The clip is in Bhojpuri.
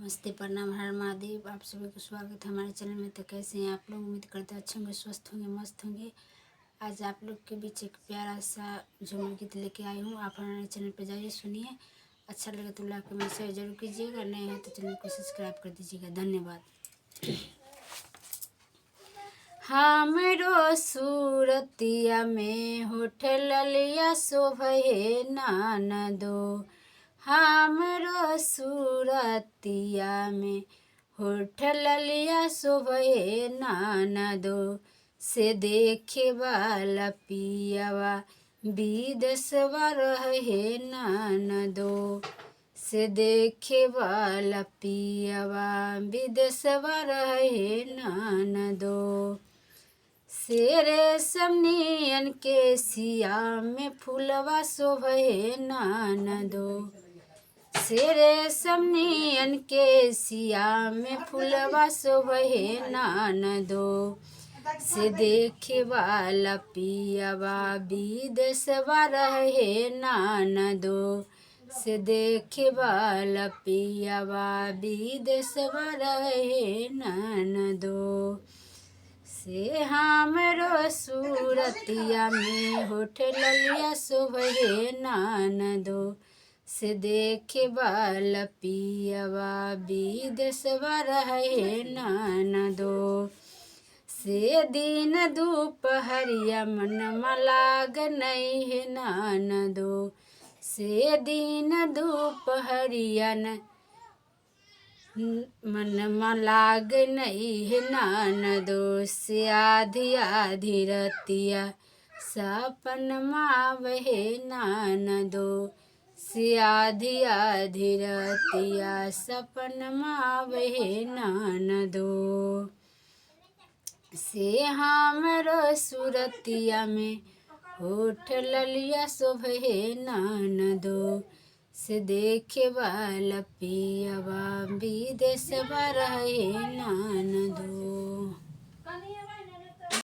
नमस्ते, प्रणाम, हर महादेव। आप सभी को स्वागत है हमारे चैनल में। तो कैसे हैं आप लोग? उम्मीद करते हैं अच्छे होंगे, स्वस्थ होंगे, मस्त होंगे। आज आप लोग के बीच एक प्यारा सा झूमर गीत लेके आई हूँ। आप हमारे चैनल पे जाइए, सुनिए। अच्छा लगे तो लाइक कमेंट शेयर जरूर कीजिएगा। नए हैं तो चैनल को सब्सक्राइब कर दीजिएगा। धन्यवाद। हमरो सूरतिया में होठ ललिया शोभे नानदो। हमरो सूरतिया में होठ ललिया शोभे नानदो। से देखे वाला पियावा विदेशवा रहे नानदो। से देखे वाला पियावा विदेशवा रहे नानदो। शेरे समनियन के सिया में फूलवा शोभे नानदो। शेरे समनियन के सिया में फूलवा शोभे नानदो। से देखे वाला पियावा विदेशवा रहे नानदो। से देखे वाला पियावा विदेशवा रहे नानदो। से हमरो सूरतिया में होठ ललिया शोभे नानदो। से देखे वाला पियावा विदेशवा रहे नानदो। से दिन दोपहरिया मनमा लाग नहीं है नानदो। से दिन दोपहरिया मनमा लाग नहीं है नानदो। से आधी आधी रतिया सपनमा वहे नानदो। से आधी आधी रतिया सपनमा वहे नानदो। से हमरो सूरतिया में होठ ललिया शोभे नानदो। से देखे वाला पियावा विदेशवा रहे नानदो।